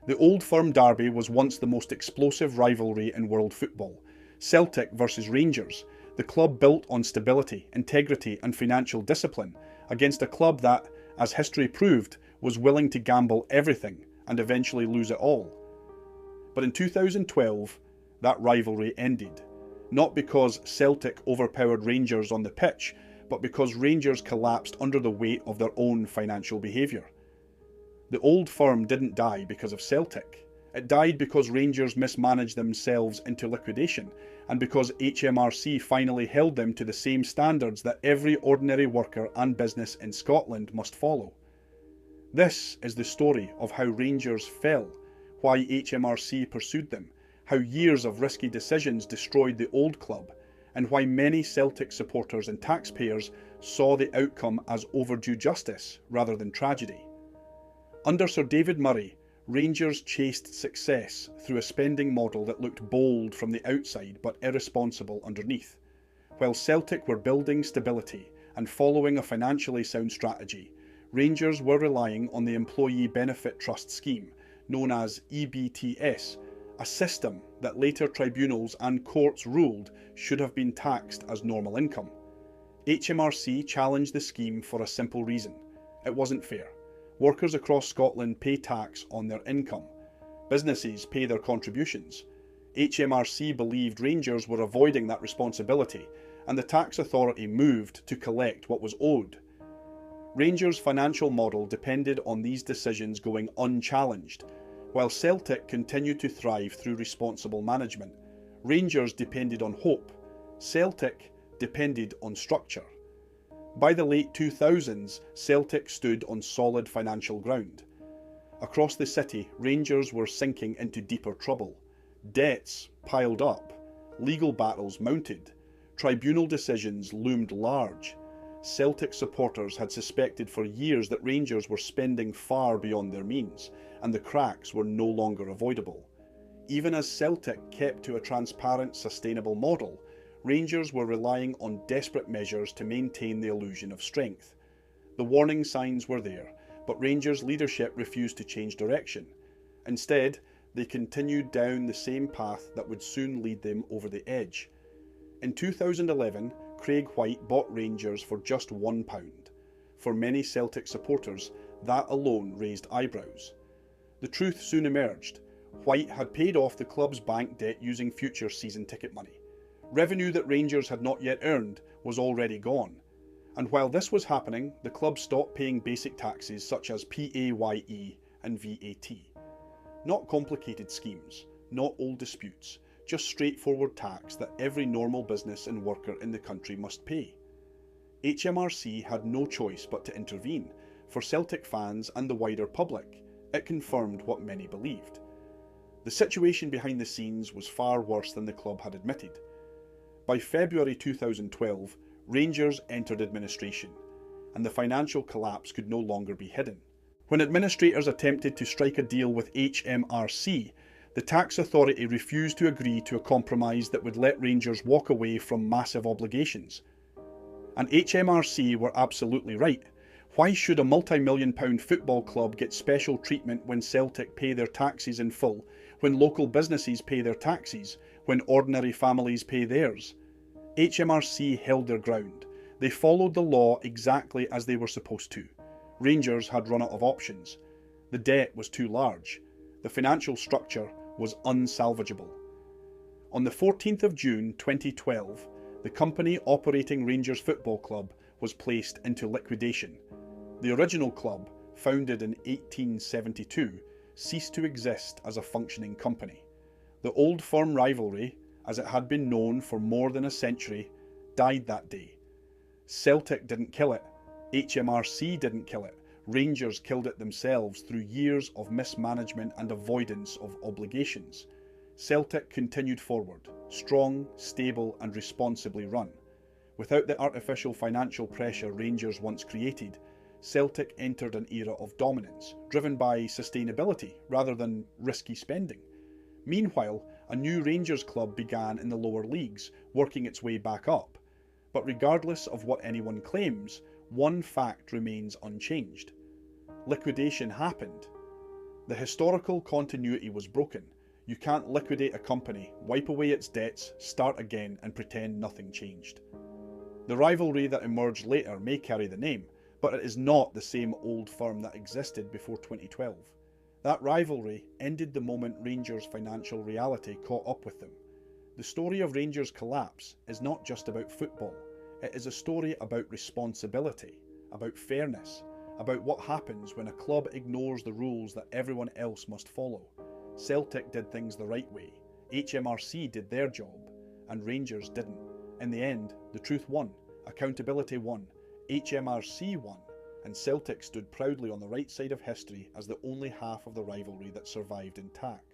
The Old Firm derby was once the most explosive rivalry in world football. Celtic versus Rangers, the club built on stability, integrity and financial discipline, against a club that, as history proved, was willing to gamble everything and eventually lose it all. But in 2012, that rivalry ended. Not because Celtic overpowered Rangers on the pitch, but because Rangers collapsed under the weight of their own financial behaviour. The Old Firm didn't die because of Celtic. It died because Rangers mismanaged themselves into liquidation, and because HMRC finally held them to the same standards that every ordinary worker and business in Scotland must follow. This is the story of how Rangers fell, why HMRC pursued them, how years of risky decisions destroyed the old club, and why many Celtic supporters and taxpayers saw the outcome as overdue justice rather than tragedy. Under Sir David Murray, Rangers chased success through a spending model that looked bold from the outside but irresponsible underneath, while Celtic were building stability and following a financially sound strategy. Rangers were relying on the Employee Benefit Trust scheme, known as EBTS, a system that later tribunals and courts ruled should have been taxed as normal income. HMRC challenged the scheme for a simple reason: it wasn't fair. Workers across Scotland pay tax on their income. Businesses pay their contributions. HMRC believed Rangers were avoiding that responsibility, and the tax authority moved to collect what was owed. Rangers' financial model depended on these decisions going unchallenged, while Celtic continued to thrive through responsible management. Rangers depended on hope. Celtic depended on structure. By the late 2000s, Celtic stood on solid financial ground. Across the city, Rangers were sinking into deeper trouble. Debts piled up, legal battles mounted, tribunal decisions loomed large. Celtic supporters had suspected for years that Rangers were spending far beyond their means, and the cracks were no longer avoidable. Even as Celtic kept to a transparent, sustainable model, Rangers were relying on desperate measures to maintain the illusion of strength. The warning signs were there, but Rangers' leadership refused to change direction. Instead, they continued down the same path that would soon lead them over the edge. In 2011, Craig White bought Rangers for just £1. For many Celtic supporters, that alone raised eyebrows. The truth soon emerged. White had paid off the club's bank debt using future season ticket money. Revenue that Rangers had not yet earned was already gone. And while this was happening, the club stopped paying basic taxes such as PAYE and VAT. Not complicated schemes, not old disputes, just straightforward tax that every normal business and worker in the country must pay. HMRC had no choice but to intervene. For Celtic fans and the wider public, it confirmed what many believed. The situation behind the scenes was far worse than the club had admitted. By February 2012, Rangers entered administration, and the financial collapse could no longer be hidden. When administrators attempted to strike a deal with HMRC, the tax authority refused to agree to a compromise that would let Rangers walk away from massive obligations. And HMRC were absolutely right. Why should a multi-million-pound football club get special treatment when Celtic pay their taxes in full, when local businesses pay their taxes, when ordinary families pay theirs? HMRC held their ground. They followed the law exactly as they were supposed to. Rangers had run out of options. The debt was too large. The financial structure was unsalvageable. On the 14th of June 2012, the company operating Rangers Football Club was placed into liquidation. The original club, founded in 1872, ceased to exist as a functioning company. The Old Firm rivalry, as it had been known for more than a century, died that day. Celtic didn't kill it. HMRC didn't kill it. Rangers killed it themselves through years of mismanagement and avoidance of obligations. Celtic continued forward, strong, stable and responsibly run. Without the artificial financial pressure Rangers once created, Celtic entered an era of dominance, driven by sustainability rather than risky spending. Meanwhile, a new Rangers club began in the lower leagues, working its way back up. But regardless of what anyone claims, one fact remains unchanged. Liquidation happened. The historical continuity was broken. You can't liquidate a company, wipe away its debts, start again and pretend nothing changed. The rivalry that emerged later may carry the name, but it is not the same old firm that existed before 2012. That rivalry ended the moment Rangers' financial reality caught up with them. The story of Rangers' collapse is not just about football, it is a story about responsibility, about fairness, about what happens when a club ignores the rules that everyone else must follow. Celtic did things the right way, HMRC did their job, and Rangers didn't. In the end, the truth won, accountability won, HMRC won, and Celtic stood proudly on the right side of history as the only half of the rivalry that survived intact.